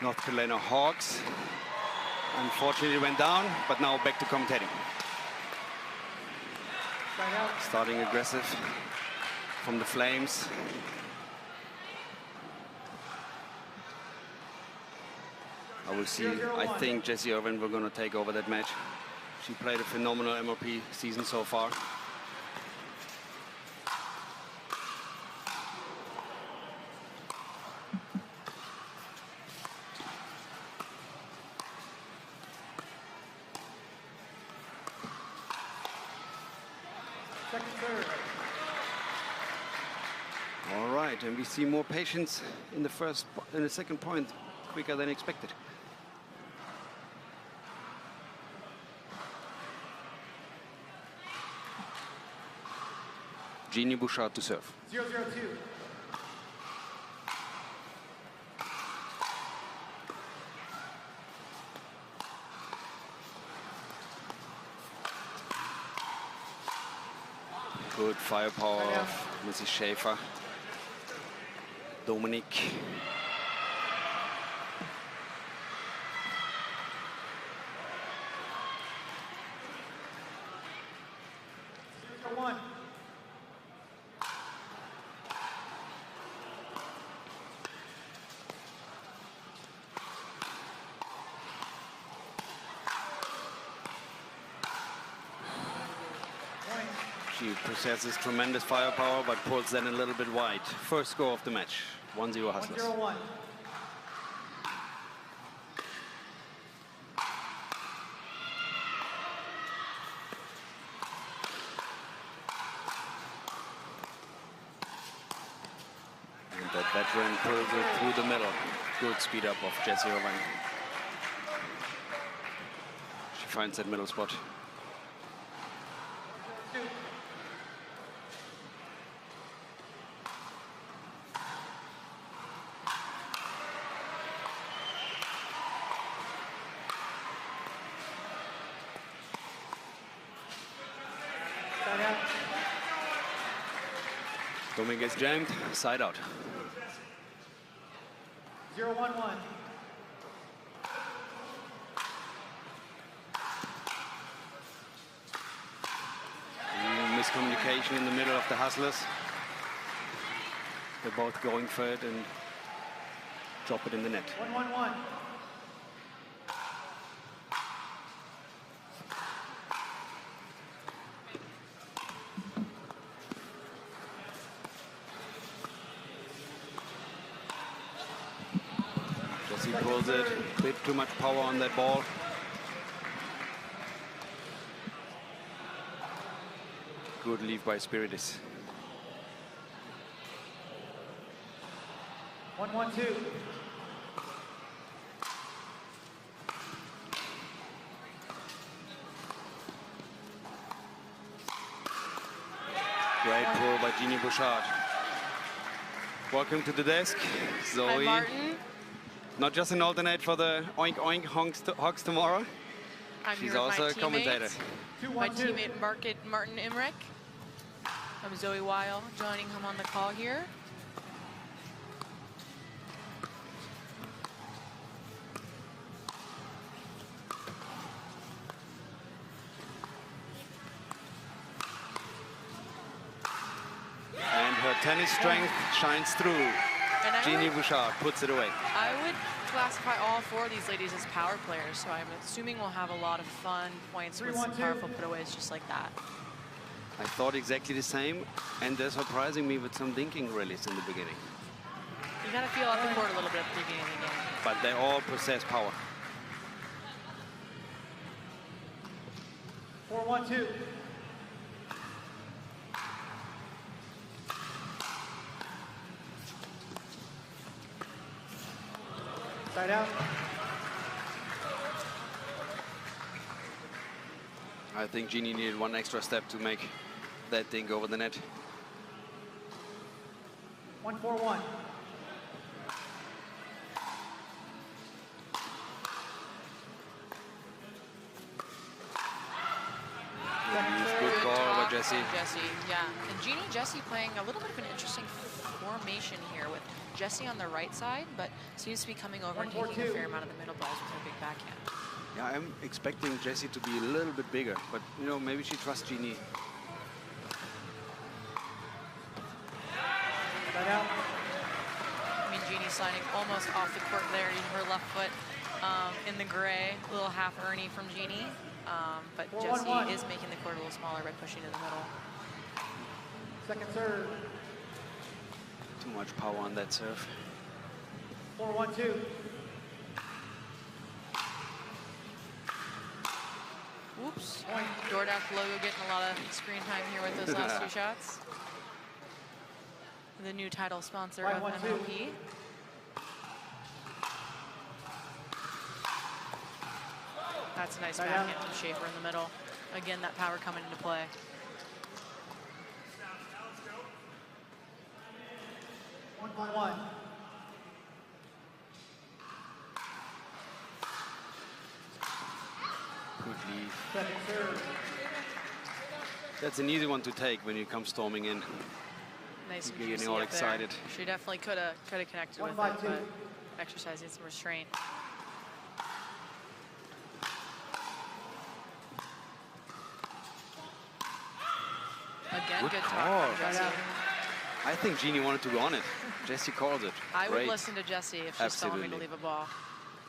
North Carolina Hawks. Unfortunately went down, but now back to commentating. Starting aggressive from the Flames. I will see. I think Jessie Irvine will going to take over that match. She played a phenomenal MLP season so far. All right, and we see more patience in the second point, quicker than expected. Genie Bouchard to serve. 0-0-2. Good firepower of Mrs. Schaefer. Dominique. She possesses tremendous firepower, but pulls then a little bit wide. First score of the match, 1-0 Hustlers. 1-0-1. And that veteran pulls it through the middle. Good speed up of Jessie Irvine. She finds that middle spot. Dominique gets jammed, side out. 0-1-1. Miscommunication in the middle of the Hustlers. They're both going for it and drop it in the net. 1-1-1. Jessie pulls it, a bit too much power on that ball. Good leave by Spiridis. 1-1-2. Great pull by Genie Bouchard. Welcome to the desk, Zoe. Hi, Martin. Not just an alternate for the Oink Oink Hawks tomorrow. She's also a commentator. My teammate Martin Emmerich. I'm Zoe Weil, joining him on the call here. And her tennis strength shines through. Genie Bouchard puts it away. I would classify all four of these ladies as power players, so I'm assuming we'll have a lot of fun points with some powerful putaways just like that. I thought exactly the same, and they're surprising me with some dinking rallies in the beginning. You gotta feel off the court a little bit at the beginning of the game. But they all possess power. 4-1-2. Side out. I think Genie needed one extra step to make that thing go over the net. 1-4-1. Good call by Jessie. Yeah. And Genie, Jessie playing a little bit of an interesting formation here with Jessie on the right side, but seems to be coming over and taking a fair amount of the middle balls with her big backhand. Yeah, I'm expecting Jessie to be a little bit bigger, but you know, maybe she trusts Genie. Out. I mean, Genie's sliding almost off the court there, using her left foot in the gray. A little half Ernie from Genie. But Jessie is making the court a little smaller by pushing to the middle. Second serve. Too much power on that serve. 4-1-2. Oops. DoorDash logo getting a lot of screen time here with those last 2 shots. The new title sponsor of MLP. That's a nice backhand from Schaefer in the middle. Again, that power coming into play. One. Good lead. Second serve. That's an easy one to take when you come storming in. Nice and getting juicy all up excited. There. She definitely could have connected with it, but exercising some restraint. Again, good talk from Jessie. I think Genie wanted to go on it. Jessie called it. I would listen to Jessie if she's telling me to leave a ball.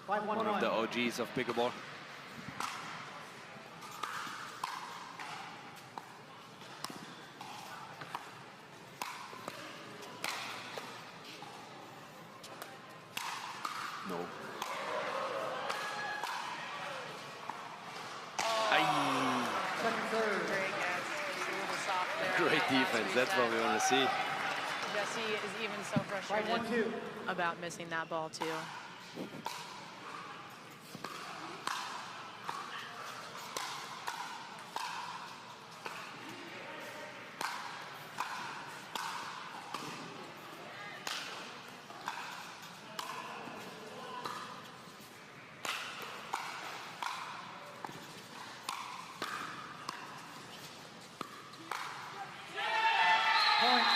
One of the OGs of pickleball. No. Great defense. That's what we want to see. Jessie is even so frustrated about missing that ball too.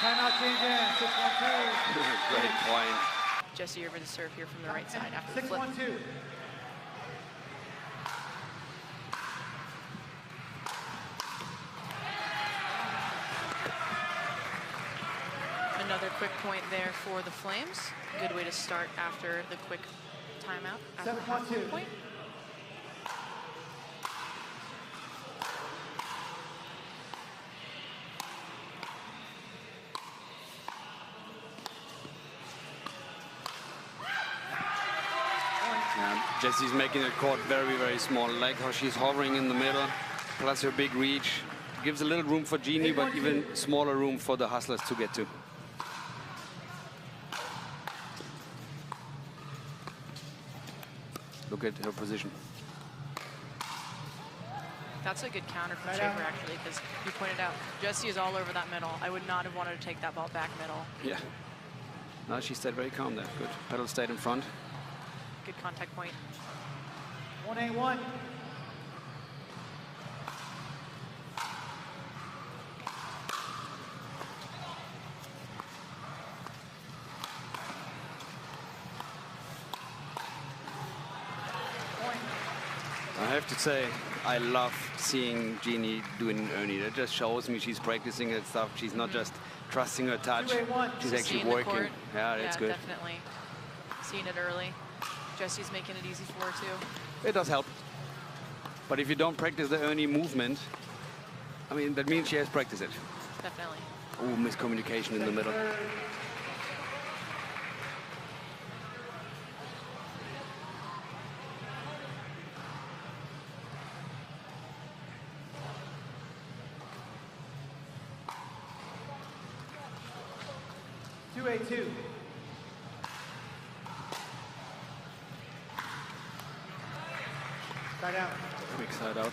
Timeout change in. 6-1-2. Great point. Jessie Irvine to serve here from the right side after the flip. 6-1-2. Another quick point there for the Flames. Good way to start after the quick timeout. After the half-court point. Jessie's making the court very, very small. Like how she's hovering in the middle, plus her big reach. Gives a little room for Genie, but even smaller room for the hustlers to get to. Look at her position. That's a good counter from Schaefer, actually, because you pointed out Jessie is all over that middle. I would not have wanted to take that ball back middle. Yeah. No, she stayed very calm there. Good. Pedal stayed in front. Good contact point. 1-8-1. I have to say, I love seeing Genie doing Ernie. That just shows me she's practicing her stuff. She's not just trusting her touch. She's actually working. Yeah, that's good. Definitely. Seeing it early. Jessie's making it easy for her, too. It does help. But if you don't practice the Ernie movement, I mean, that means she has practiced it. Definitely. Oh, miscommunication in the middle. Two. Side out. Quick side out.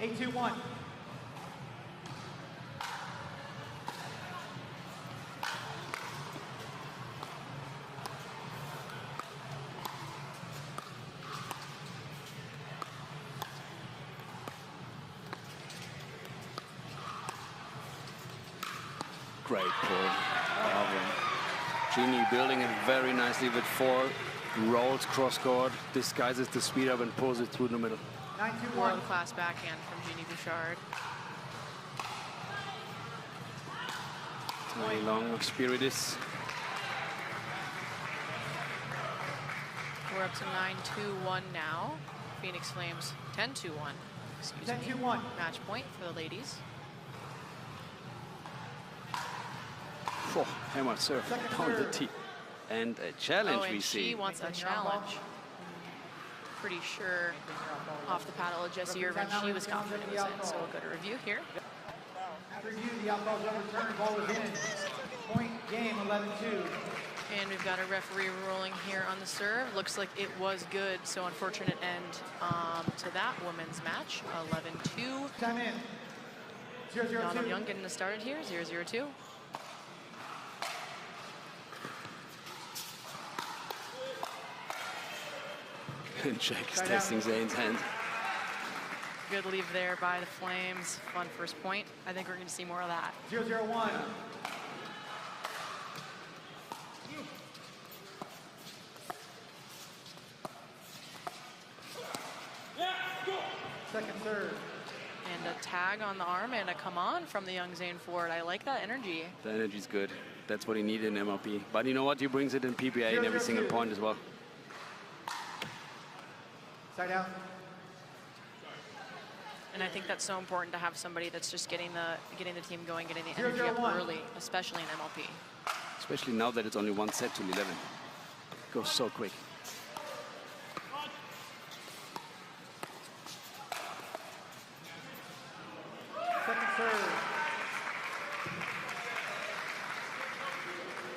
Eight, 2-1. Great pull. Bravo. Genie building it very nicely with 4 rolls cross court, disguises the speed up and pulls it through the middle. 9-2-1. World-class backhand from Genie Bouchard. Tiny long of Spiridis. We're up to 9-2-1 now. Phoenix Flames 10-2-1. Excuse me. 10-2-1. Match point for the ladies. Oh, hammer serve on the tee. And a challenge and we see. she wants a challenge. Pretty sure off the paddle of Jessie Irvine, she was confident it was in. So we'll go to review here. After review, the outball was overturned. Ball was in. Point game 11-2. And we've got a referee ruling here on the serve. Looks like it was good. So unfortunate end to that women's match. 11-2. Time in. 0-0-2. Donald Young getting us started here. 0-0-2. And Jake is testing Zane's hand. Good leave there by the Flames. Fun first point. I think we're going to see more of that. 0-0-1. Second serve. And a tag on the arm and a come on from the young Zane Ford. I like that energy. The energy's good. That's what he needed in MLP. But you know what? He brings it in PBA in every single point as well. Side out. And I think that's so important to have somebody that's just getting the team going, getting the energy up early, especially in MLP. Especially now that it's only 1 set to 11. It goes so quick. Second serve.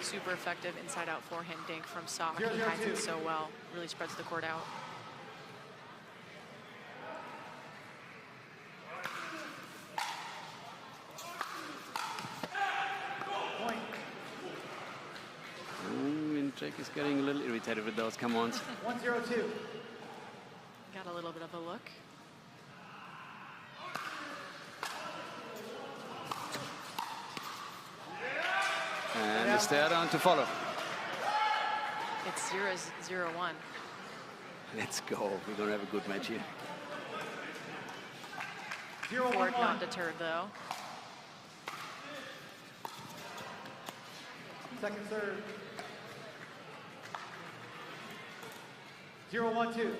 Super effective inside-out forehand dink from Sock. He hides it so well. Really spreads the court out. Jake is getting a little irritated with those come-ons. 1-0-2. Got a little bit of a look. And the stare down to follow. It's 0-0-1. Let's go. We're going to have a good match here. Ford not deterred, though. Second serve. 0-1-2.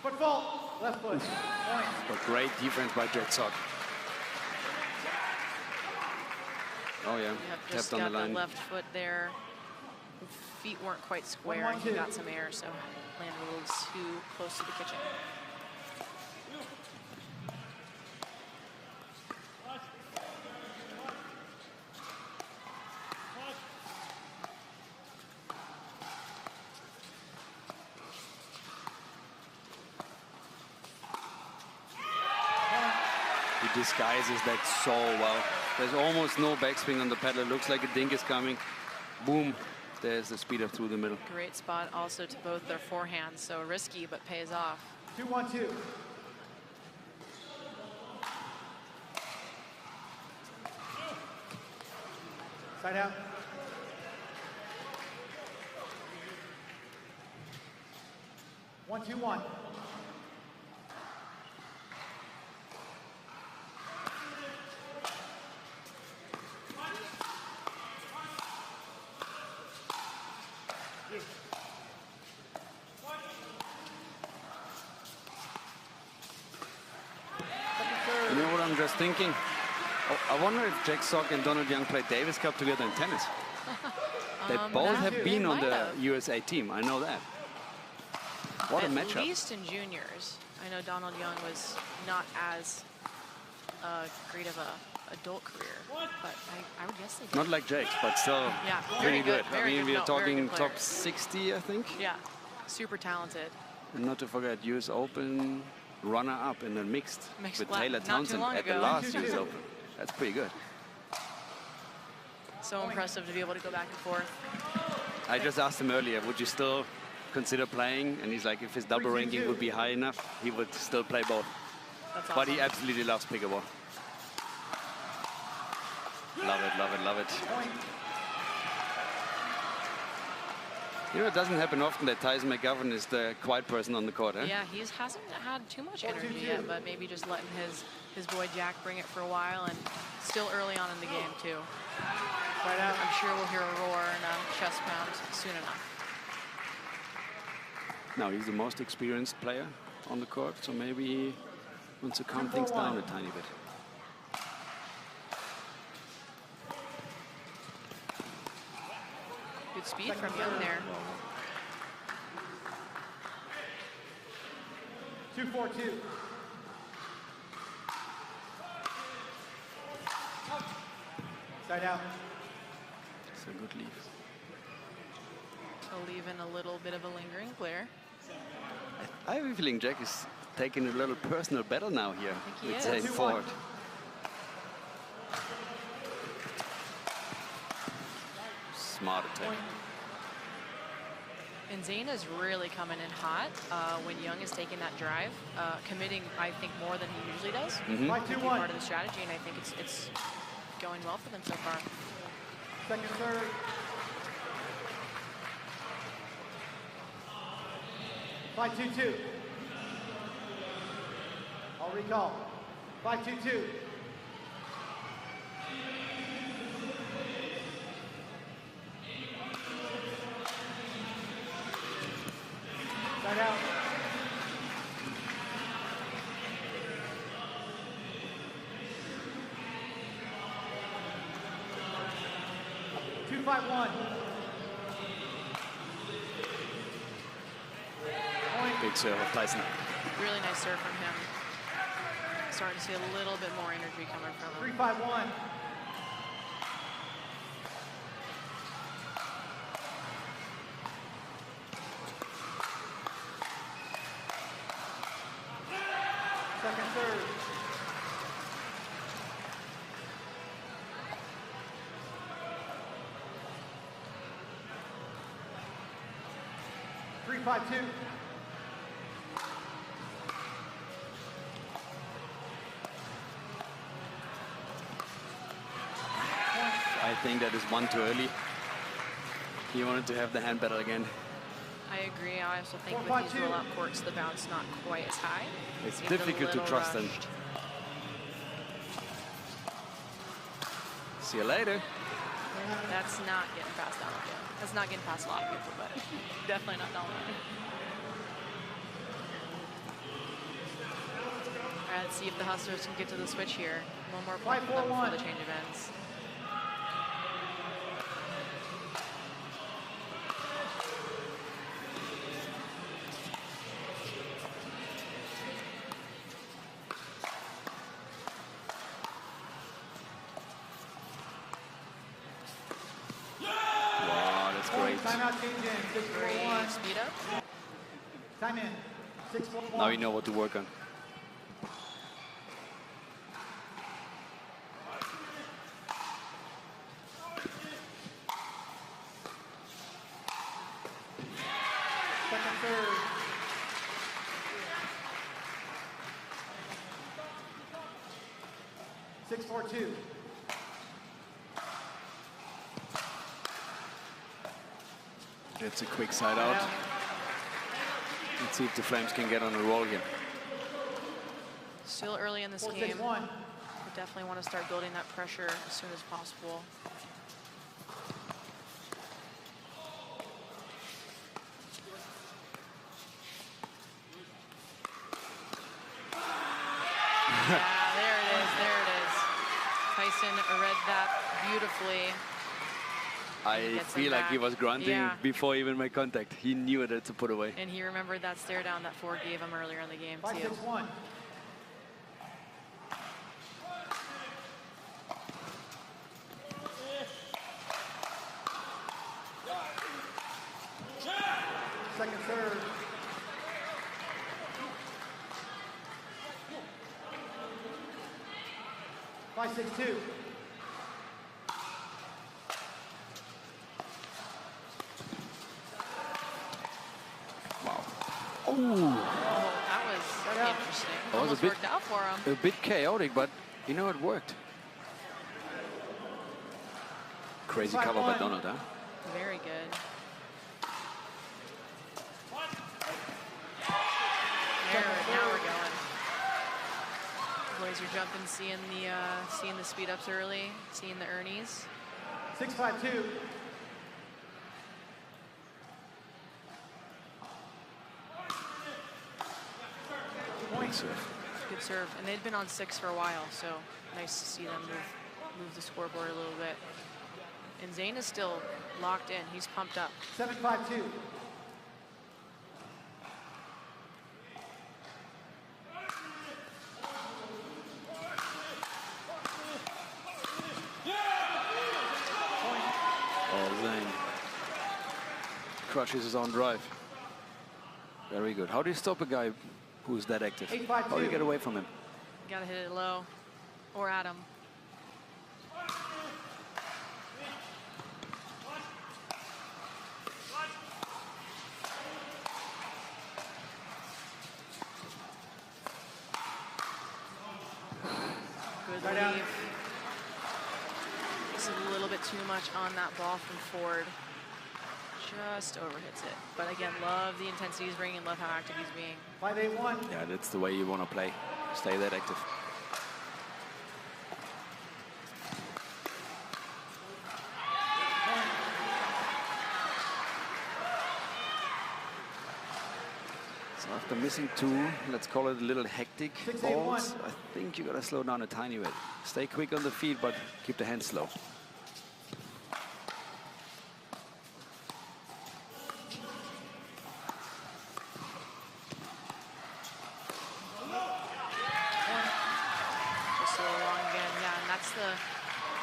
Foot fault. Left foot. Point. But great defense by Jet Sock. Oh yeah, Yep, just tapped on got the line. left foot there. Feet weren't quite square, and he got some air, so landed a little too close to the kitchen. He disguises that so well. There's almost no backswing on the paddle. It looks like a dink is coming. Boom. There's the speed up through the middle. Great spot also to both their forehands, so risky but pays off. 2-1-2. Side out. One, 2-1. You know what I'm just thinking? Oh, I wonder if Jack Sock and Donald Young played Davis Cup together in tennis. They both have been on the USA team. I know that. What a matchup. At least in juniors. I know Donald Young was not as great of a adult career, but I would guess they did. Not like Jake's, but still pretty good. I mean, we are talking top 60, I think. Yeah, super talented. And not to forget, US Open runner-up in the mixed with Taylor not Townsend at the last US Open. That's pretty good. So impressive to be able to go back and forth. I just asked him earlier, would you still consider playing, and he's like, if his double ranking would be high enough, he would still play both. That's awesome. But he absolutely loves pickleball. Love it, love it, love it. You know, it doesn't happen often that Tyson McGuffin is the quiet person on the court, eh? Yeah, he hasn't had too much energy yet, but maybe just letting his boy Jack bring it for a while, and still early on in the game, too. But I'm sure we'll hear a roar and a chest pound soon enough. Now, he's the most experienced player on the court, so maybe he wants to calm things down a tiny bit. Good speed from Young there. 2-4-2. Side out. It's a good leave. So leaving a little bit of a lingering glare. I have a feeling Jack is taking a little personal battle now here with Zane Ford. Smart attack. And Zane is really coming in hot when Young is taking that drive, committing, I think, more than he usually does. Part of the strategy, and I think it's going well for them so far. Second serve. 5-2-2. I'll recall. 5-2-2. Side out. 2-5-1. Big serve of Tyson. Really nice serve from him. Starting to see a little bit more energy coming from him. 3-5-1. Second serve. Three, 5-2. I think that is one too early. He wanted to have the hand battle again. I agree. I also think with these roll-out courts, the bounce not quite as high. It's difficult to trust them. See you later. That's not getting past Dominique. That's not getting past a lot of people, but definitely not Dominique. All right, let's see if the Hustlers can get to the switch here. One more point for them before the change of ends. Timeout change in. 6-4-1. Speed up. Time in. 6-4-1. Now you know what to work on. Second serve. Six, 4-2. That's a quick side out. Let's see if the Flames can get on a roll here. Still early in this game. We definitely want to start building that pressure as soon as possible. Yeah, there it is, there it is. Tyson read that beautifully. I feel like he was grunting before he even made contact. He knew it to put away. And he remembered that stare down that Ford gave him earlier in the game, too. 5-6-1. Second serve. By 6-2. Oh, that was interesting. That was Almost worked out for him. A bit chaotic, but you know, it worked. Crazy cover by Donald, huh? Very good. Now we're going. Boys are jumping, seeing the speed ups early, seeing the Ernies. 6-5-2. Good serve. Good serve, and they'd been on 6 for a while, so nice to see them move the scoreboard a little bit. And Zane is still locked in. He's pumped up. 7-5-2. Oh, Zane crushes his own drive. Very good. How do you stop a guy who's that active? 8-5-2. How do you get away from him? You gotta hit it low, or at him. Good leave. It's a little bit too much on that ball from Ford. Just overhits it. But again, love the intensity he's bringing, love how active he's being. 5-8-1. Yeah, that's the way you want to play. Stay that active. So after missing 2, let's call it a little hectic 6-8-1. balls, I think you got to slow down a tiny bit. Stay quick on the feet, but keep the hands slow.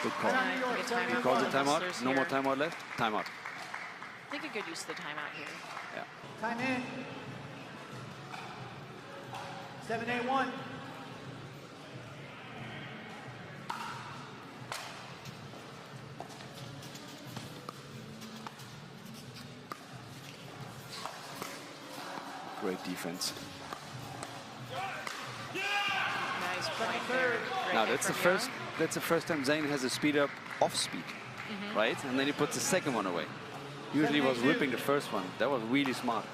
Good call. He calls a timeout. No more timeout left. Timeout. I think a good use of the timeout here. Yeah. Time in. 7-8-1. Great defense. Nice point there. Now that's the first time Zane has a speed up off speed, right? And then he puts the second one away. Usually he was whipping the first one. That was really smart.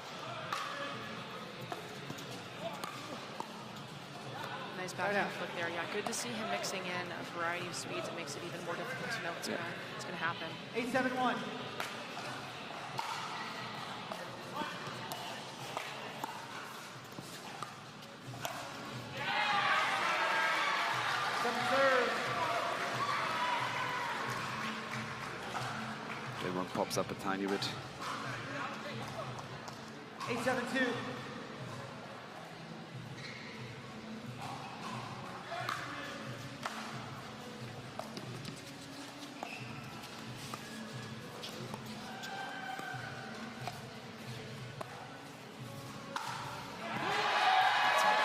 Nice backhand flick there. Yeah, good to see him mixing in a variety of speeds. It makes it even more difficult to know what's gonna happen. 8-7-1. Everyone pops up a tiny bit. 8-7-2.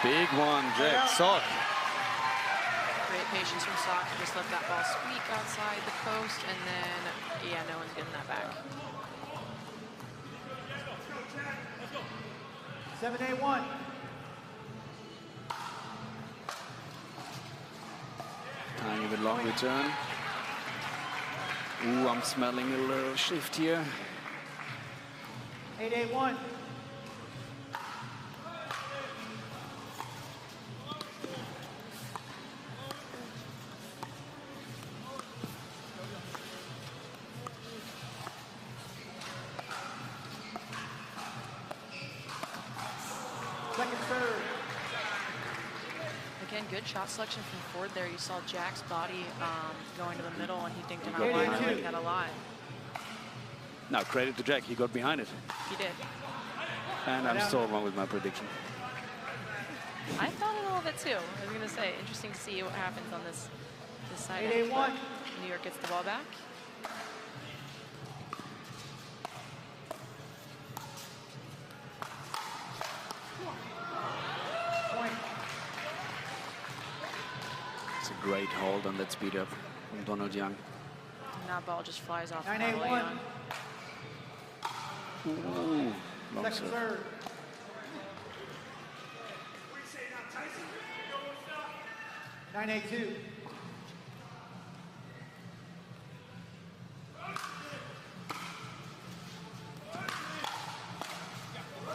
Big one, Jack. Sock. Great patience from Sock to just let that ball squeak outside the post, and then, yeah, no one's getting that back. 7-8-1. Tiny bit long return. Ooh, I'm smelling a little shift here. 8-8-1. Again, good shot selection from Ford there. You saw Jack's body going to the middle, and he dinked him out wide. I like that a lot. Now, credit to Jack. He got behind it. He did. And I'm still wrong with my prediction. I thought a little bit too. I was going to say, interesting to see what happens on this side. 8-8-1. New York gets the ball back. Great hold on that speed up from Donald Young. And that ball just flies off. 9-8-1. Ooh, long Second serve. serve. 9-8-2.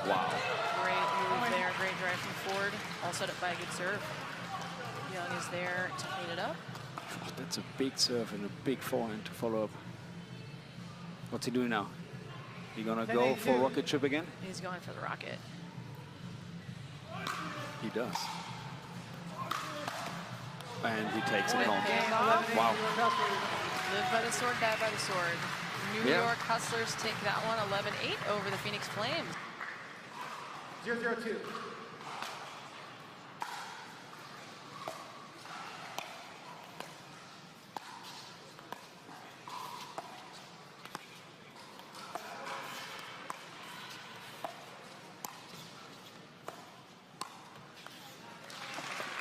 Wow. Great move there, great drive from Ford. All set up by a good serve. Young is there to clean it up. That's a big serve and a big forehand to follow up. What's he doing now? He gonna go for rocket chip again? He's going for the rocket. He does. And he takes it home. Handoff. Wow. Live by the sword, die by the sword. New Yeah. York Hustlers take that one 11-8 over the Phoenix Flames. 0-0-2.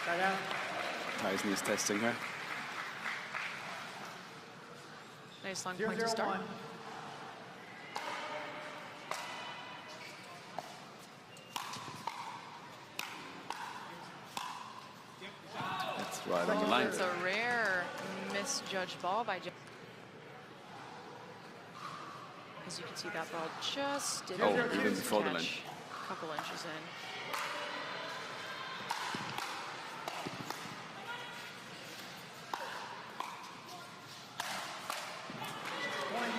Right out. Tyson is testing her. Nice long point to start. 0-0-1. That's right on the line. It's a rare misjudged ball by Jessie. As you can see, that ball just didn't even before the line. catch a couple inches in. Point.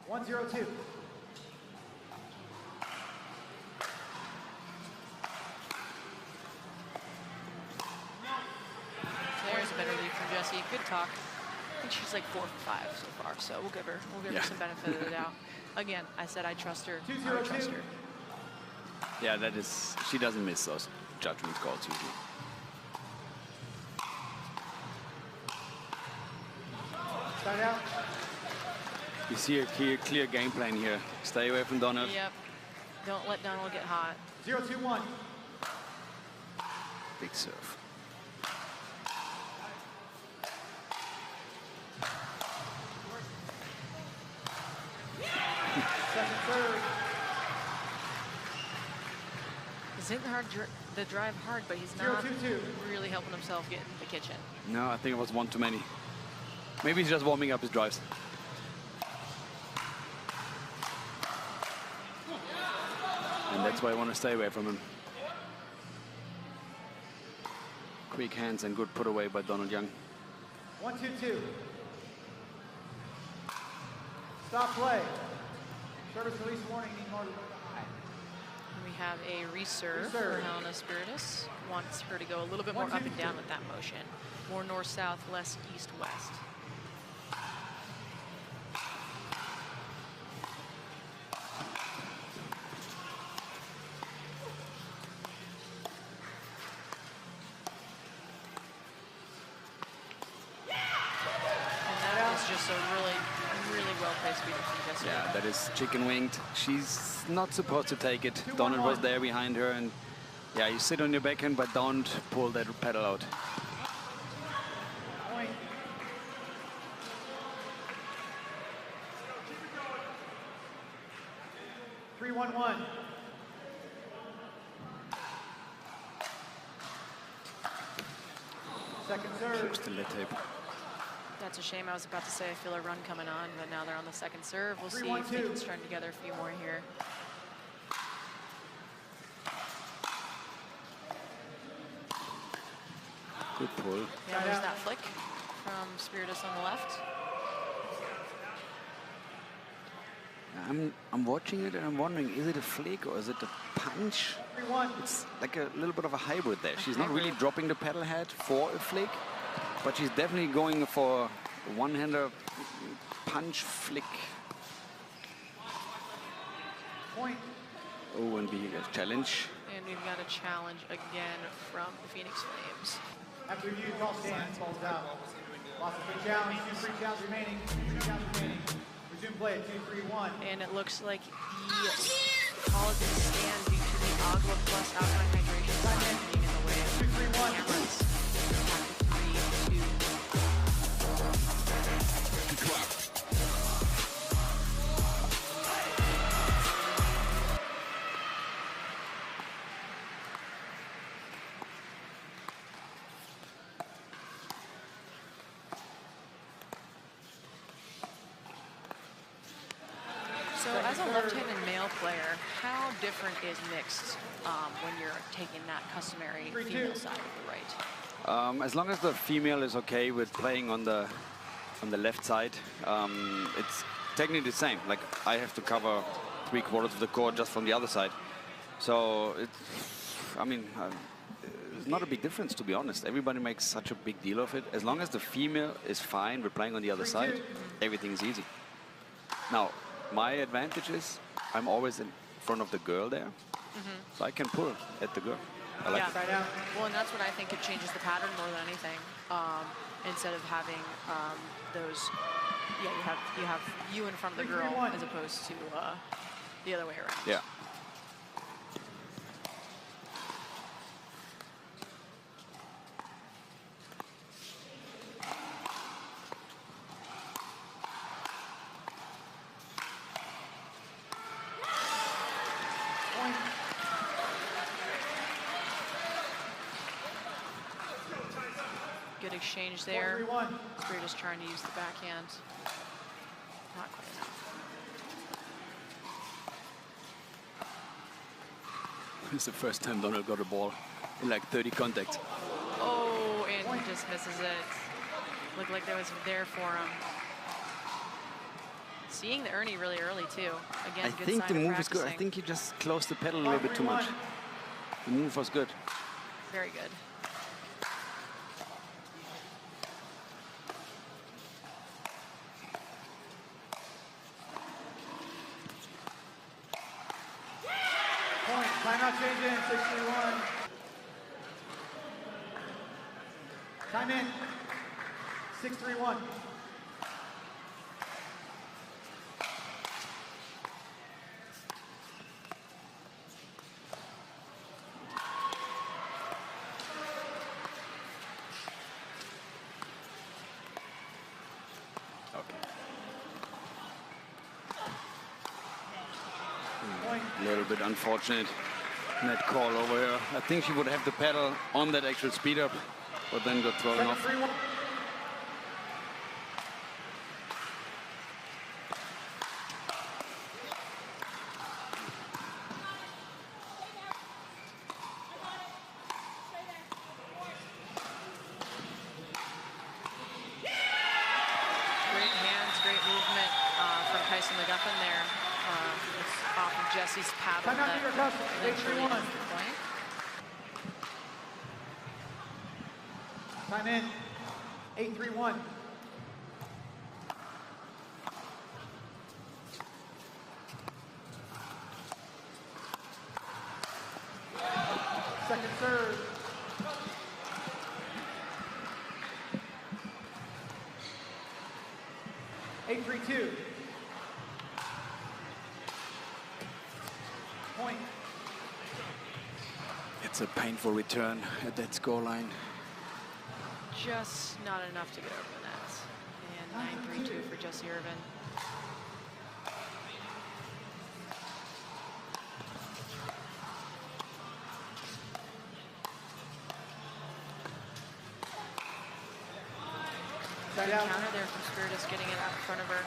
1-0-2. There's a better lead from Jessie. Good talk. I think she's like 4 for 5 so far, so we'll give her some benefit of the doubt. Again, I said I trust her. I would trust her. Yeah, that is. She doesn't miss those judgment calls usually. Start out. You see a clear game plan here. Stay away from Donald. Yep. Don't let Donald get hot. 0-2-1. Big serve. Second serve. He's hitting the drive hard, but he's not 0-2-2. really helping himself get in the kitchen. No, I think it was one too many. Maybe he's just warming up his drives. And that's why I want to stay away from him. Quick hands and good put away by Donald Young. 1-2-2. Stop play. Service release warning. Need more to go high. And we have a reserve for Helena Spiridis. Wants her to go a little bit more up and down with that motion. More north-south, less east-west. Just a really well-placed beater from Jessie. Yeah, that is chicken winged. She's not supposed to take it. Donald was there behind her, and yeah, you sit on your backhand, but don't pull that pedal out. Point. Three, 1-1. Second serve. Close to the tape. That's a shame. I was about to say I feel a run coming on, but now they're on the second serve. We'll see 3-1-2. if they can string together a few more here. Good pull. Yeah, there's that flick from Spiridis on the left. I'm watching it and I'm wondering, is it a flick or is it a punch? 3-1. It's like a little bit of a hybrid there. She's not really dropping the pedal head for a flick, but she's definitely going for a one-hander punch flick. Point. Oh, and we get a challenge. And we've got a challenge again from the Phoenix Flames. After you call stands, balls out. Lost a big challenge. 2 free counts remaining. 2 free counts remaining. Resume play at 2-3-1. And it looks like the call is going to stand due to the Agua Plus alkaline hydration sign being in the way of 2-3-1. cameras. 3, 2. left-handed male player, how different is mixed when you're taking that customary female side of the right? As long as the female is okay with playing on the left side, it's technically the same. Like I have to cover 3/4 of the court just from the other side. So I mean, it's not a big difference, to be honest. Everybody makes such a big deal of it. As long as the female is fine with playing on the other side, everything is easy. Now, my advantage is I'm always in front of the girl there, so I can pull at the girl. I like it. Well, and that's what I think it changes the pattern more than anything. Instead of having those, you have you in front of the girl as opposed to the other way around. Yeah. Good exchange there. Spiridis trying to use the backhand. Not quite enough. It's the first time Donald got a ball in like 30 contacts. Oh, and he just misses it. Looked like that was there for him. Seeing the Ernie really early too. Again, I good think sign the of move is good. I practicing. think he just closed the pedal a little bit too much. The move was good. Very good. Point. Timeout change in. 6-3-1. Time in. 6-3-1. A little bit unfortunate net call over here. I think she would have the pedal on that actual speed up, but then got thrown off. 3-1. Great hands, great movement from Tyson McGuffin there. It's off of Jessie's paddle Timeout that to your custom. eventually 8-3-1. ends the point. Time in. 8-3-1. Second serve. Eight, 3-2. Point. It's a painful return at that scoreline. Just not enough to get over the net. And 9-3-2 for Jessie Irvine. Good counter there from Spiridis, getting it out in front of her,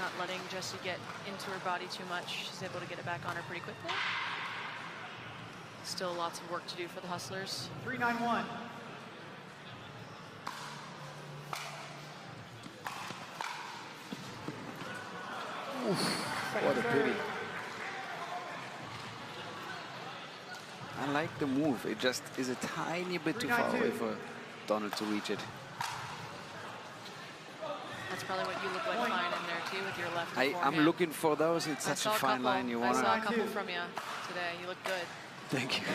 not letting Jessie get into her body too much. She's able to get it back on her pretty quickly. Still lots of work to do for the Hustlers. 3-9-1. What a pity. I like the move. It just is a tiny bit too far away for Donald to reach it. That's probably what you look like fine in there too with your left forehand. I'm looking for those. It's such a fine line. You want I saw a to. couple from you today. You look good. Thank you.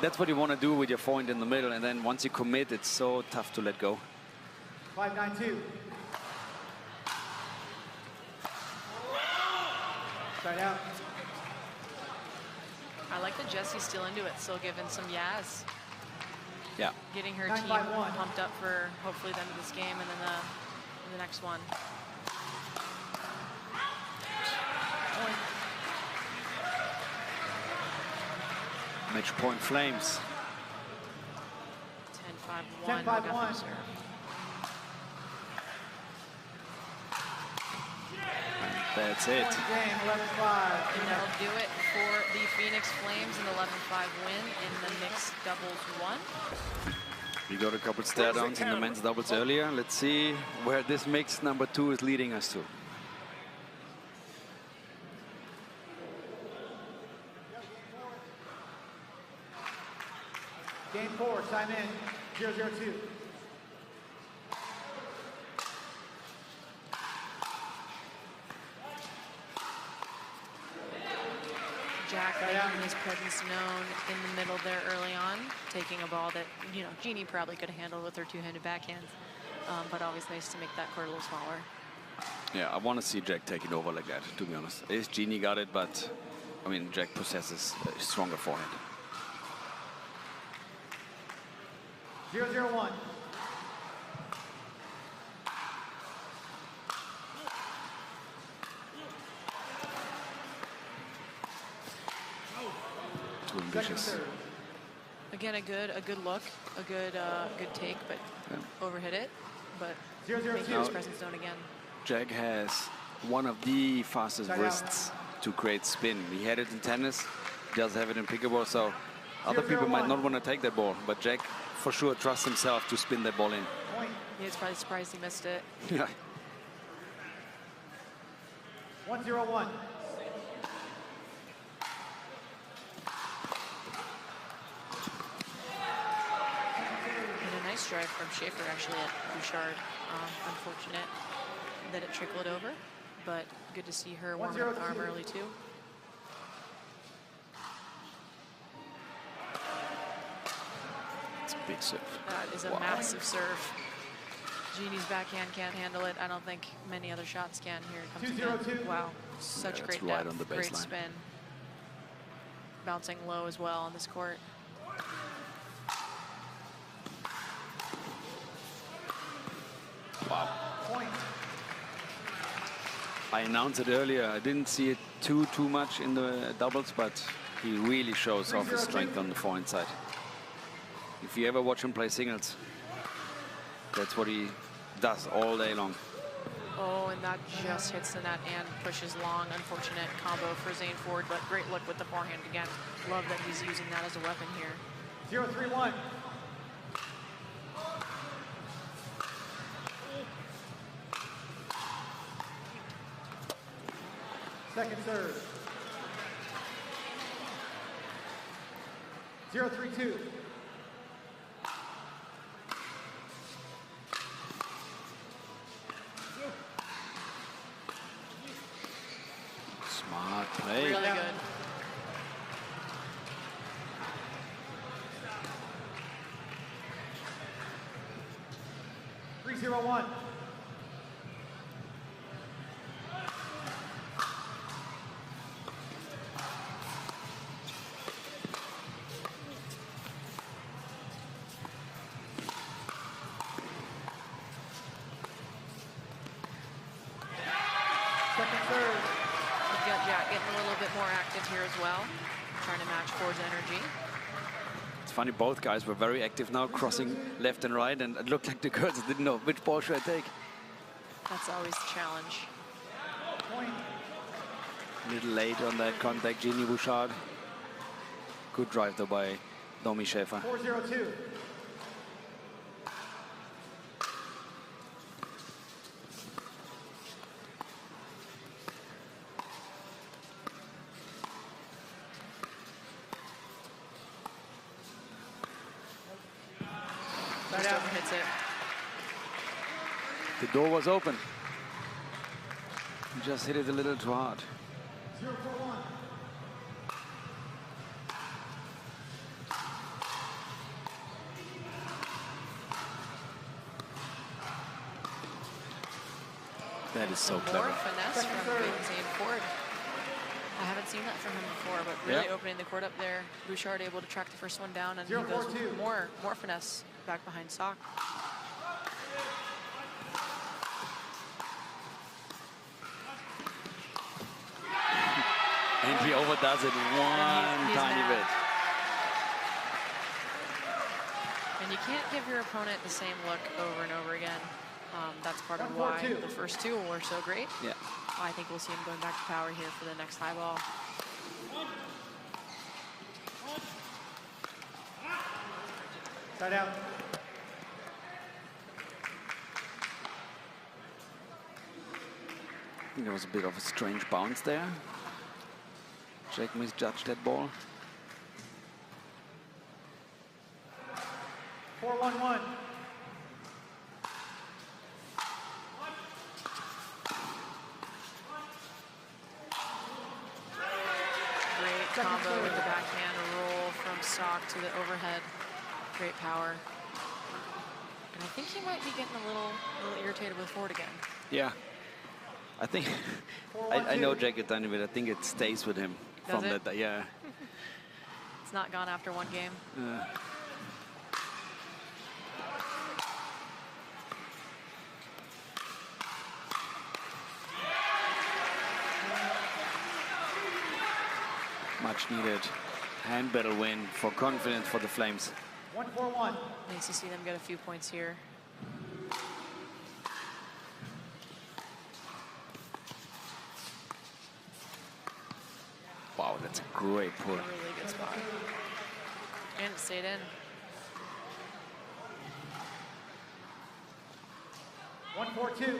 That's what you want to do with your forehand in the middle, and then once you commit, it's so tough to let go. 5-9-2. Side out. I like that Jessie's still into it, still giving some yas. Yeah. Getting her 9-5-1. team pumped up for hopefully the end of this game and then the next one. Match point Flames. 10-5-1. 10-5-1. That's it. Game, 11-5. And that'll do it for the Phoenix Flames, an 11-5 win in the mixed doubles one. We got a couple stare downs in the men's doubles earlier. Let's see where this mix number 2 is leading us to. Game 4, time in, 0-0-2. Jack making his presence known in the middle there early on, taking a ball that, you know, Genie probably could have handled with her two-handed backhands, but always nice to make that court a little smaller. Yeah, I want to see Jack take it over like that, to be honest. Yes, Genie got it, but, I mean, Jack possesses a stronger forehand. 0-0-1. Too ambitious. Again, a good look, a good take, but overhit it. But making his presence known again. Jack has one of the fastest wrists to create spin. He had it in tennis, does have it in pickleball, so other people might not want to take that ball, but Jack for sure trusts himself to spin that ball in. He's probably surprised he missed it. Yeah. 1-0-1. And a nice drive from Schaefer actually at Bouchard. Unfortunate that it trickled over, but good to see her warm up the arm early too. It's a big serve. That is a massive serve. Genie's backhand can't handle it. I don't think many other shots can. Here it comes again. Wow, such great right depth, on the great baseline. spin. Bouncing low as well on this court. Wow. Point. I announced it earlier. I didn't see it too much in the doubles, but he really shows off his strength on the forehand side. If you ever watch him play singles, that's what he does all day long. Oh, and that just hits the net and pushes long. Unfortunate combo for Zane Ford, but great look with the forehand again. Love that he's using that as a weapon here. 0-3-1. Second serve. 0-3-2. Smart play. Really good. Three-0-1. Second serve. We've got Jack getting a little bit more active here as well, trying to match Ford's energy. It's funny, both guys were very active now, crossing left and right, and it looked like the girls didn't know which ball should I take. That's always the challenge. Point. A little late on that contact, Genie Bouchard. Good drive though by Dominique Schaefer. 4-0-2. Just overhits it. The door was open. He just hit it a little too hard. 0-4-1. That is so More clever. finesse from Zane Ford. I haven't seen that from him before, but really Yeah. opening the court up there. Bouchard able to track the first one down, and he 0-4-2. goes more finesse back behind sock. And he overdoes it one He's tiny mad. bit. And you can't give your opponent the same look over and over again. That's part of why the first two were so great. Yeah. I think we'll see him going back to power here for the next high ball. Side out. I think there was a bit of a strange bounce there. Jake misjudged that ball. 4-1-1. Great combo with the backhand roll from sock to the overhead. Great power. And I think he might be getting a little irritated with Ford again. Yeah. I think, I know Jake a tiny bit. I think it stays with him. Does it? That, yeah. It's not gone after one game. Much needed hand battle win for confidence for the Flames. 1-4-1. Nice to see them get a few points here. Wow, that's a great pull. Really good spot. And it stayed in. 1-4-2.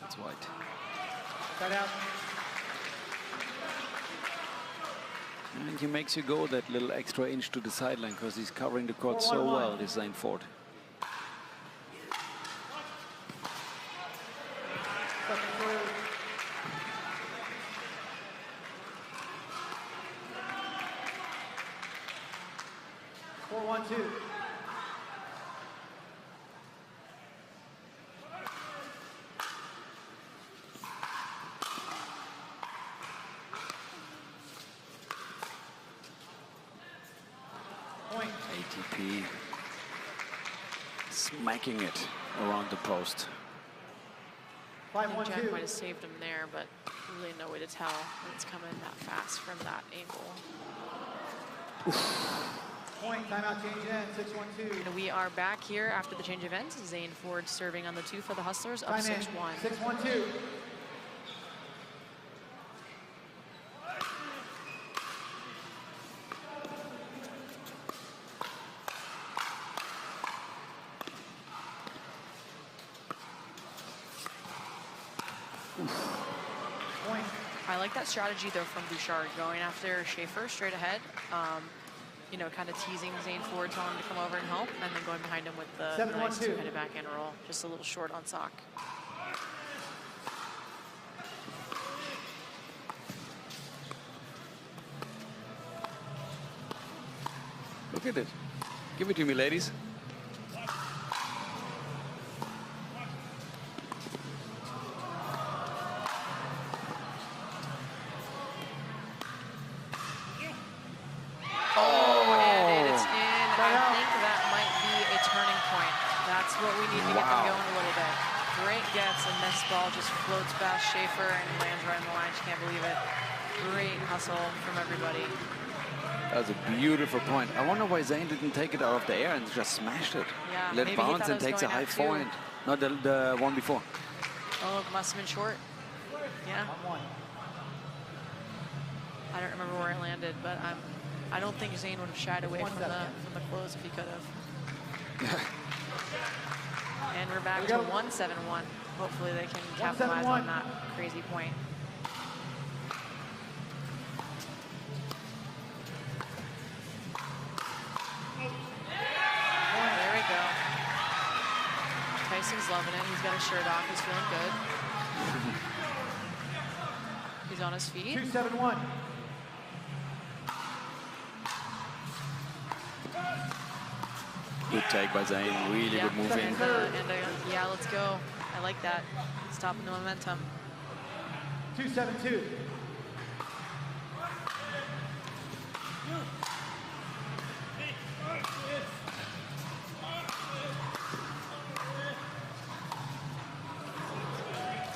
That's white. Side out. And he makes you go that little extra inch to the sideline because he's covering the court so 4-1-1. well, this Zane Ford. Second serve. Four, 1-2. Point. ATP smacking it around the post. I think Jack 5-1-2. might have saved him there, but really no way to tell when it's coming that fast from that angle. Point. Timeout change in. 6-1-2. And we are back here after the change of ends. Zane Ford serving on the 2 for the Hustlers, up Time in. 6-1. 6-1-2. Point. I like that strategy, though, from Bouchard, going after Schaefer straight ahead. You know, kind of teasing Zane Ford, telling him to come over and help, and then going behind him with the 7-1-2. nice two-headed backhand roll. Just a little short on sock. Look at it. Give it to me, ladies. And it's in. I think that might be a turning point. That's what we need to get them going a little bit. Great gets, and this ball just floats past Schaefer and lands right in the line. She can't believe it. Great hustle from everybody. That was a beautiful point. I wonder why Zane didn't take it out of the air and just smashed it. Yeah, Let maybe it he bounce thought and it was takes a going high out too. forehand. Not the one before. Oh, it must have been short. Yeah. 1-1. I don't remember where it landed, but I don't think Zane would have shied away from the close if he could have. And we're back to 1-7-1. Hopefully they can capitalize on that crazy point. There we go. Tyson's loving it. He's got his shirt off. He's feeling good. He's on his feet. 2-7-1. Good take by Zane. Really good move in. Yeah, let's go. I like that. Stopping the momentum. 2-7-2.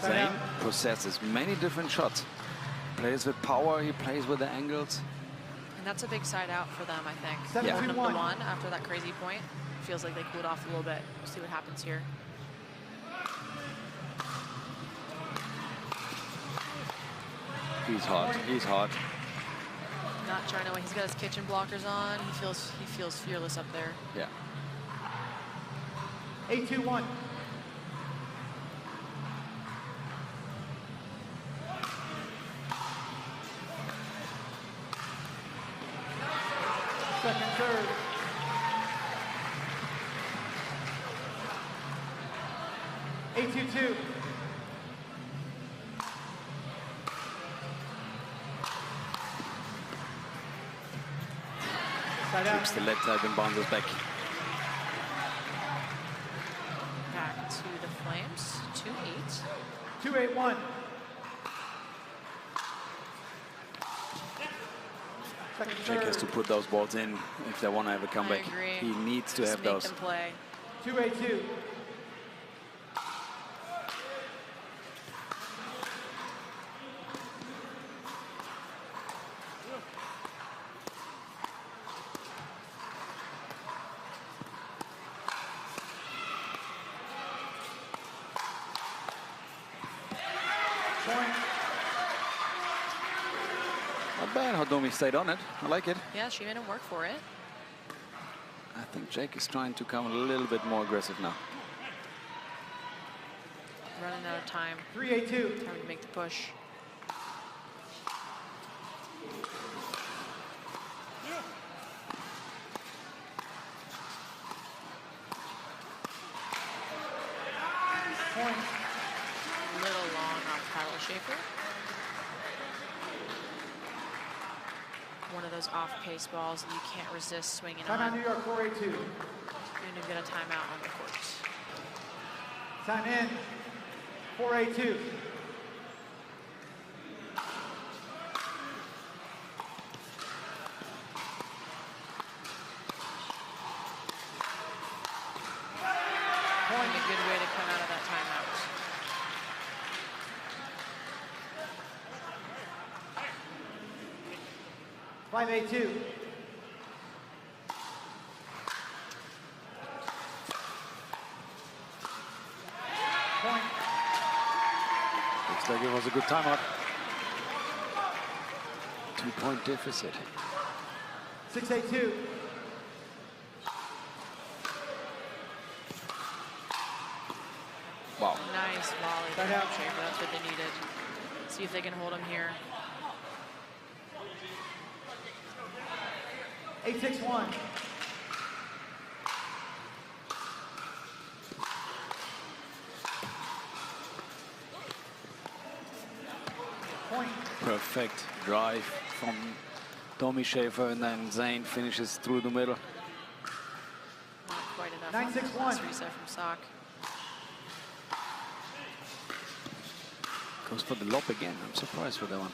Zane possesses many different shots. Plays with power, he plays with the angles. And that's a big side out for them, I think. Yeah. Holding up the one after that crazy point. Feels like they cooled off a little bit. We'll see what happens here. He's hot. He's hot. Not trying to win. He's got his kitchen blockers on. He feels fearless up there. Yeah. 8-2-1. Second serve. Eight, 2-2. Keeps the leg tight and bounces back. Back to the Flames. 2-8. 2-8-1. Jack has to put those balls in if they want to have a comeback. I agree. He needs to Just have make those. them play. 2-8-2. Not bad how Domi stayed on it. I like it. Yeah, she made him work for it. I think Jake is trying to come a little bit more aggressive now. Running out of time. 3-8-2. Time to make the push. Point. Little long off paddle Schaefer. One of those off-pace balls that you can't resist swinging Timeout on. New York, 4-8-2. You're going to get a timeout on the court. Time in. 4-8-2. And a good way to come out of that timeout. Five, 8-2. Point. Looks like it was a good timeout. 2-point deficit. 6-8-2. Wow. Nice volley Side from out. Schaefer. That's what they needed. See if they can hold him here. 8-6-1. Point. Perfect drive from Dominique Schaefer, and then Zane finishes through the middle. Not quite enough 9, on 6, that last 1. reset from Sock. Goes for the lob again. I'm surprised with that one.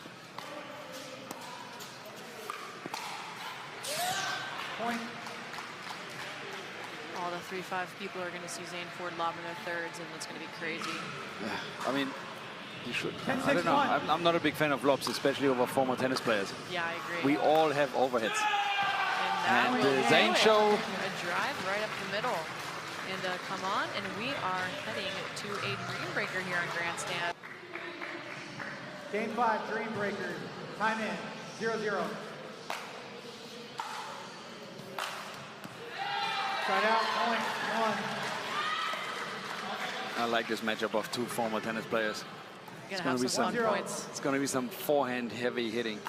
Point. All the 3-5 people are going to see Zane Ford lobbing their thirds, and it's going to be crazy. I mean, you should. 10, I don't know. 6, 1. I'm not a big fan of lobs, especially over former tennis players. Yeah, I agree. We all have overheads. And And that will Zane do it. show. A drive right up the middle. And come on, and we are heading to a Dreambreaker here on Grandstand. Game 5, Dreambreaker. Time in. 0-0. Side out. Point. 1. I like this matchup of two former tennis players. Gonna gonna have be some some- fun points. It's going to be some forehand heavy hitting.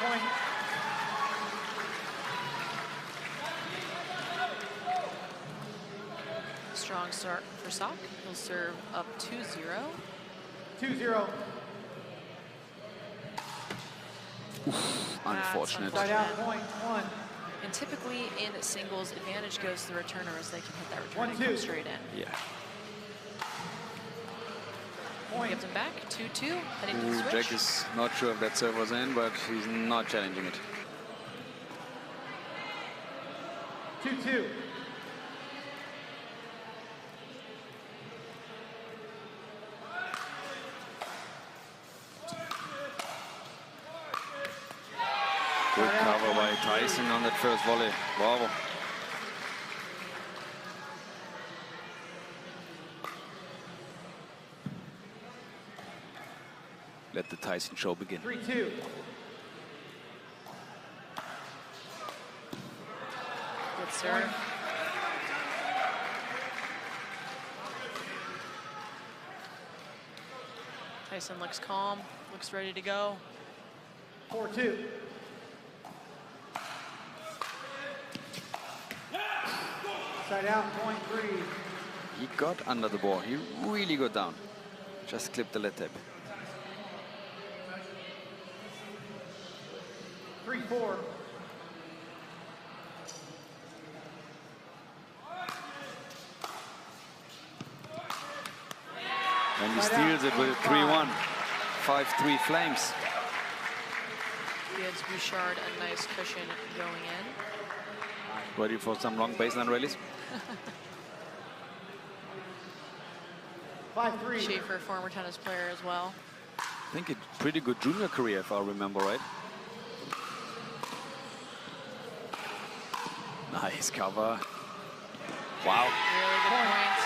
Point. Strong start for Sock. He'll serve up 2-0. 2-0. Unfortunate. Side out. Point. 1. And typically in singles, advantage goes to the returner as they can hit that return 1, and 2. come straight in. Yeah. Point. Gives him back, 2-2, heading to the Ooh, switch. Jack is not sure if that serve was in, but he's not challenging it. 2-2. Tyson on that first volley. Bravo. Let the Tyson show begin. 3-2. Good serve. Tyson looks calm, looks ready to go. 4-2. Side out, point 3. He got under the ball. He really got down. Just clipped the lead tape. 3-4. And he steals it with 3-1. 5-3 Flames. Gives Bouchard a nice cushion going in. Ready for some long baseline rallies. 5-3. Schaefer, former tennis player as well. I think a pretty good junior career, if I remember right. Nice cover. Wow. Really good point.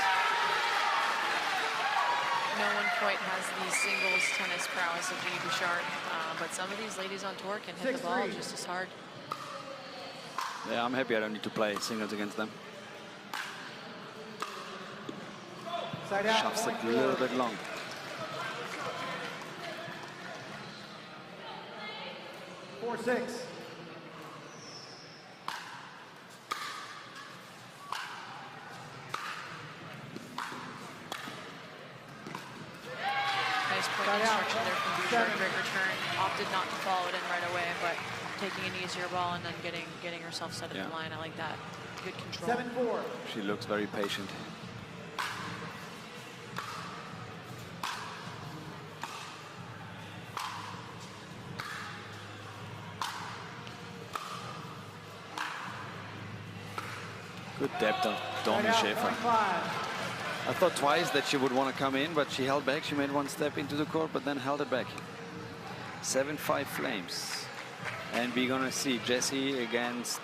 No one quite has the singles tennis prowess of Genie Bouchard, but some of these ladies on tour can hit the ball just as hard. Yeah, I'm happy I don't need to play singles against them. Side out, Shoves it point a little 4. bit long. 4-6. Nice point instruction there from Bouchard. Great return. Opted not to follow it in right away, but taking an easier ball and then getting herself set at the line. I like that. Good control. 7-4. She looks very patient. Good depth of Dominique Schaefer. I thought twice that she would want to come in, but she held back. She made one step into the court, but then held it back. 7-5 Flames. And we're going to see Jessie against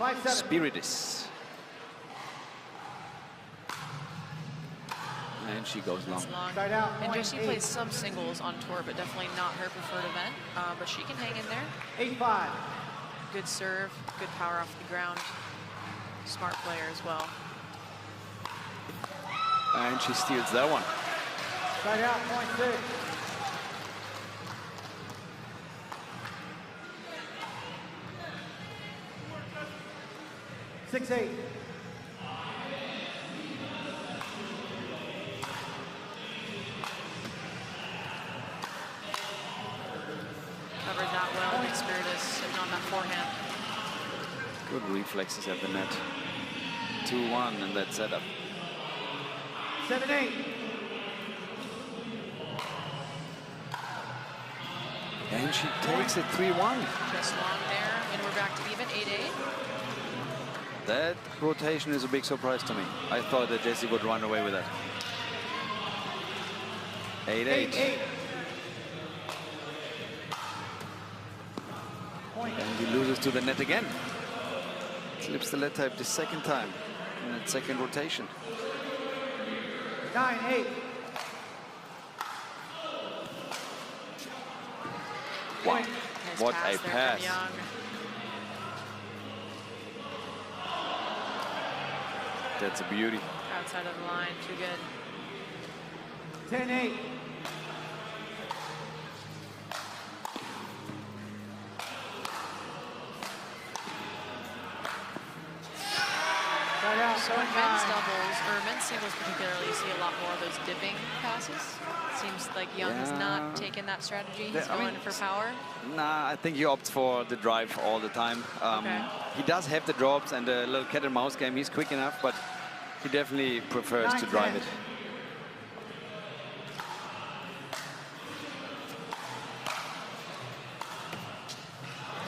5-7. Spiridis. And she goes long. It's long. Side out, And point Jessie 8. plays some singles on tour, but definitely not her preferred event. But she can hang in there. 8-5. Good serve, good power off the ground. Smart player as well. And she steals that one. Side out, point 6. 6-8. Covered that well against Spiridis, sitting on that forehand. Good reflexes at the net. 2-1 in that setup. 7-8. And she takes it 3-1. Just long there, and we're back to even, 8-8. That rotation is a big surprise to me. I thought that Jessie would run away with that. 8-8. 8-8. Point. And he loses to the net again. Slips the lead tape the second time in that second rotation. 9-8. Wow. Nice What pass a there pass. from Young. That's a beauty. Outside of the line, too good. 10-8. Side out, So in point men's 9. doubles, or men's singles particularly, you see a lot more of those dipping passes. Seems like Young has not taken that strategy. He's I going mean, for power. Nah, I think he opts for the drive all the time. Okay. He does have the drops and the little cat and mouse game. He's quick enough, but he definitely prefers to drive 9-10. it.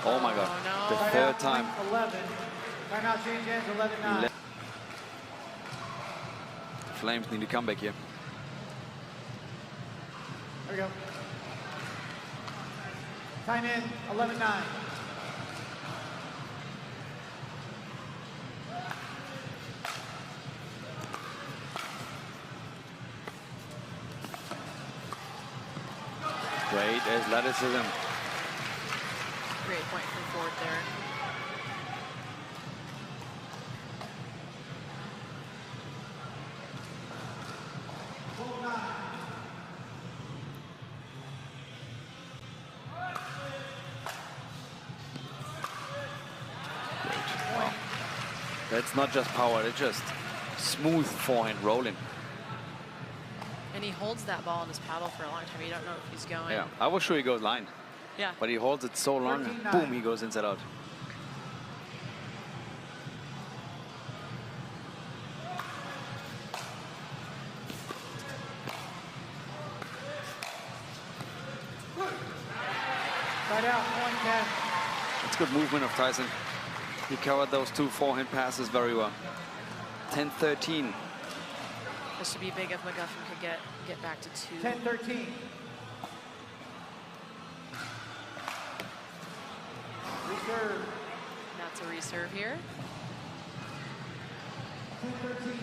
Oh my God, Oh, no. the Side third out, time. point 11. Timeout change ends 11-9. Flames need to come back here. There we go. Time in, 11-9. Great athleticism. Great point from Ford there. That's not just power, it's just smooth forehand rolling. And he holds that ball in his paddle for a long time. You don't know if he's going. Yeah, I was sure he goes line. Yeah. But he holds it so long, boom, he goes inside out. Side out, point 10. It's good movement of Tyson. He covered those two forehand passes very well. 10-13. This would be big if McGuffin could get back to 2. 10-13. Reserve. That's a reserve here. 10-13.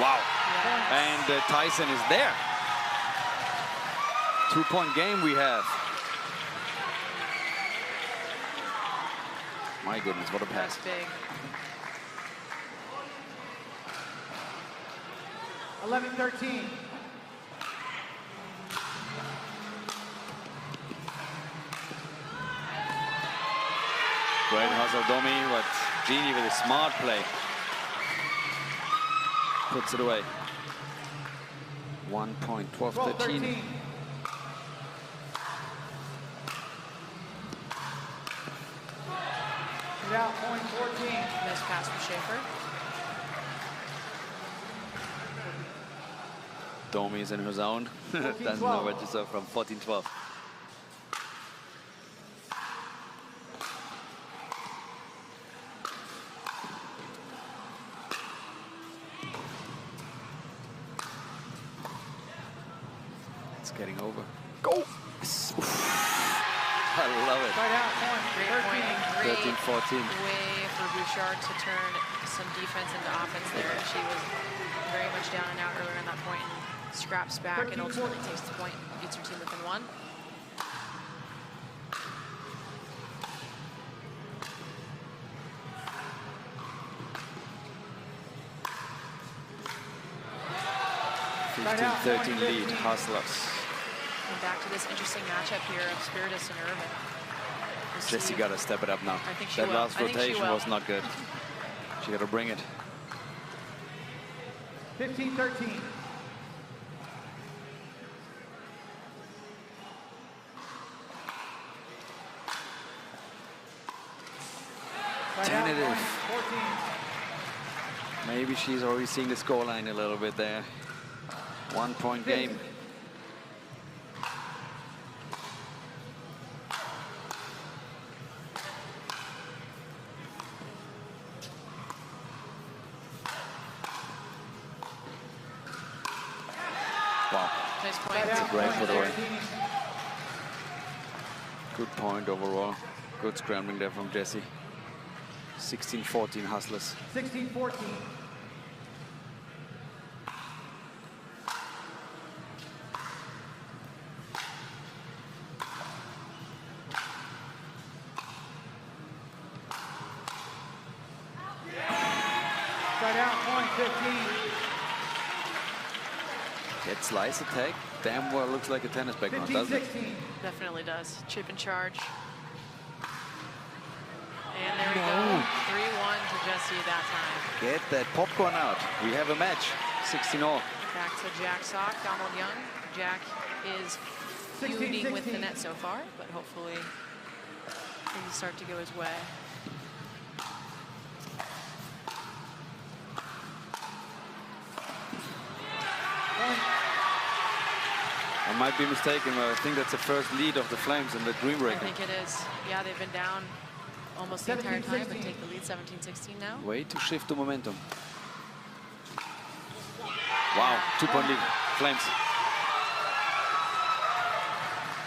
Wow. Yeah. And Tyson is there. 2-point game we have. My goodness, what a pass. That's big. 11-13. Great hustle, Domi, but Genie with a smart play. Puts it away. 1 point, 12-13. Out, point 14. Nice pass from Schaefer. Domi is in her zone. Doesn't know where to serve from. 14-12. It's getting over. Go! I love it. Side out, point. Great point and great 13-14. way for Bouchard to turn some defense into offense there. She was very much down and out earlier on that point and scraps back and ultimately takes the point and beats her team within 1. (15-13) lead, Hustlers. And back to this interesting matchup here of Spiridis and Irvine. We'll Jessie see. got to step it up now. I think she That will. last I think she rotation will. was not good. She got to bring it. 15-13. Tentative. 14. Maybe she's already seeing the scoreline a little bit there. 1 point game. Wow. Nice point. Side out, Great point put away. 13. Good point overall. Good scrambling there from Jessie. 16-14 Hustlers. 16-14. Side out, point 15. Get slice attack. Damn well looks like a tennis background, doesn't it? 15-16. Definitely does. Chip and charge. And there we go. No. 3-1 to Jessie that time. Get that popcorn out. We have a match. 16-all. Back to Jack Sock, Donald Young. Jack is feuding with the 16-16. net so far, but hopefully things start to go his way. I might be mistaken, but I think that's the first lead of the Flames in the I Dreambreaker. think it is. Yeah, they've been down almost the entire time, but 17-16. take the lead 17-16 now. Way to shift the momentum. Wow, 2-point lead. Flames.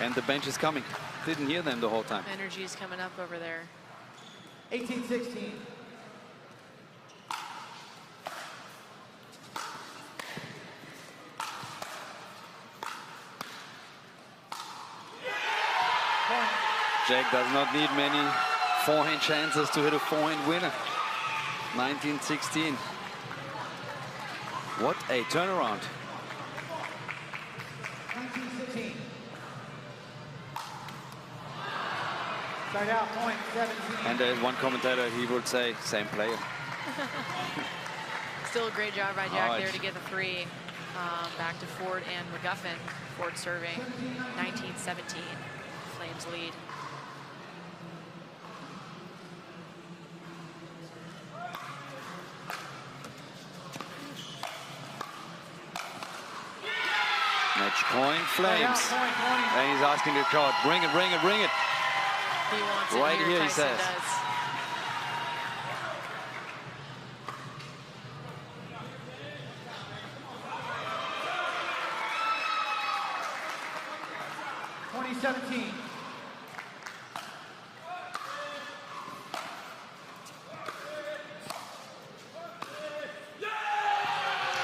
And the bench is coming. Didn't hear them the whole time. Energy is coming up over there. 18-16. Jack does not need many forehand chances to hit a forehand winner. 19-16. What a turnaround. 19-16. Start out point 17. And there's one commentator, he would say, same player. Still a great job by Jack there to get the 3 back to Ford and McGuffin. Ford serving 19-17. Flames lead. Match point, Flames. And he's asking the crowd, bring it, bring it, bring it. He wants it Right here, he Tyson says. does.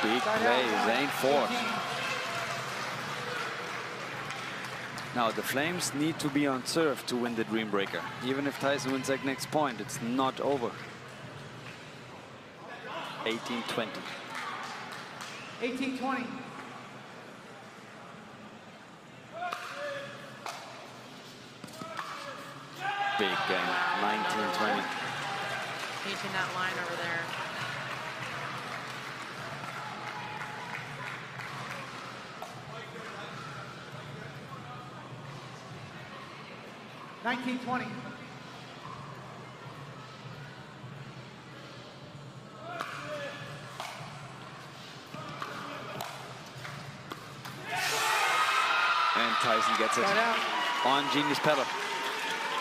Big play, Zane Ford. Now the Flames need to be on serve to win the Dreambreaker. Even if Tyson wins that next point, it's not over. 18-20. 18-20. Big game, 19-20. Painting that line over there. $19-20. And Tyson gets it on Genie's pedal.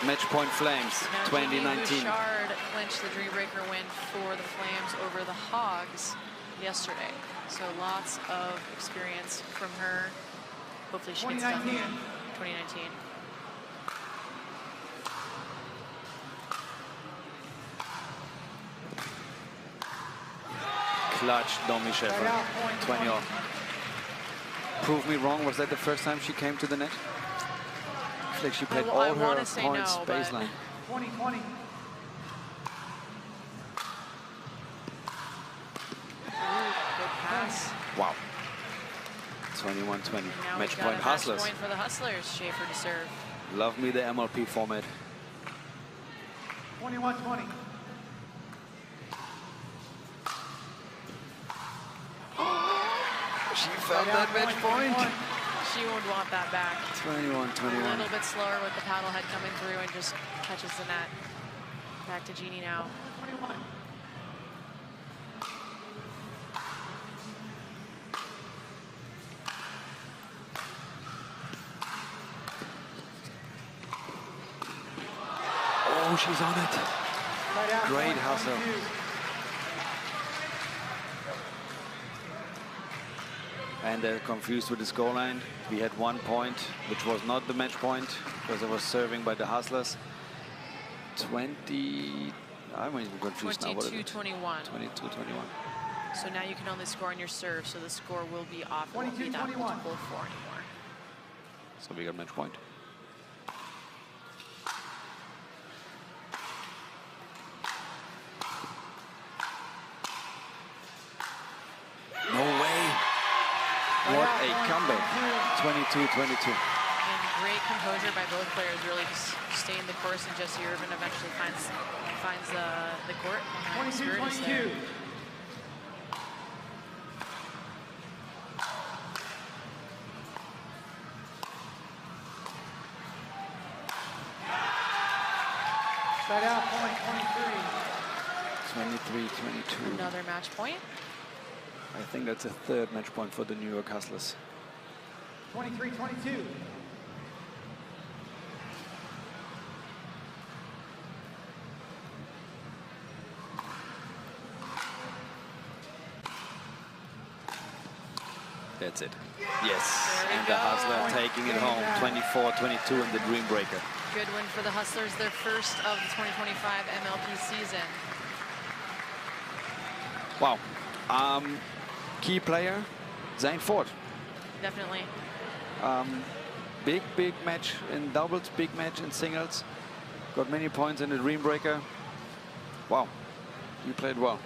Match point Flames, Now 2019. Genie Bouchard clinched the Dreambreaker win for the Flames over the Hogs yesterday. So lots of experience from her. Hopefully she gets done. 2019. Clutch, Dominique Schaefer, 20-all. Prove me wrong, was that the first time she came to the net? I feel like she played all her points baseline. 20-20. Good pass. Wow. 21-20. Now Match we've got point a Hustlers. Match point for the Hustlers. Schaefer to serve. Love me the MLP format. 21-20. She felt that match point. She would want that back. 21-21. A little bit slower with the paddle head coming through and just catches the net. Back to Genie now. 21. Oh, she's on it. Great hustle. And they're confused with the scoreline. We had 1 point, which was not the match point, because it was serving by the Hustlers. 20... I'm even confused now. 22-21. 22-21. So now you can only score on your serve, so the score will be off. It won't be that multiple 4 anymore. So we got match point. No way. What a comeback. 22-22. And great composure by both players, really just staying the course, and Jessie Irvine eventually finds the court. 22-22. Start out point 23. 23-22. Another match point. I think that's a third match point for the New York Hustlers. 23-22. That's it. Yes. There we And the go. Hustler taking it home. 24-22 in the Dreambreaker. Good win for the Hustlers, their first of the 2025 MLP season. Wow. Key player, Zane Ford. Definitely. big match in doubles, big match in singles. Got many points in the Dreambreaker. Wow, you played well.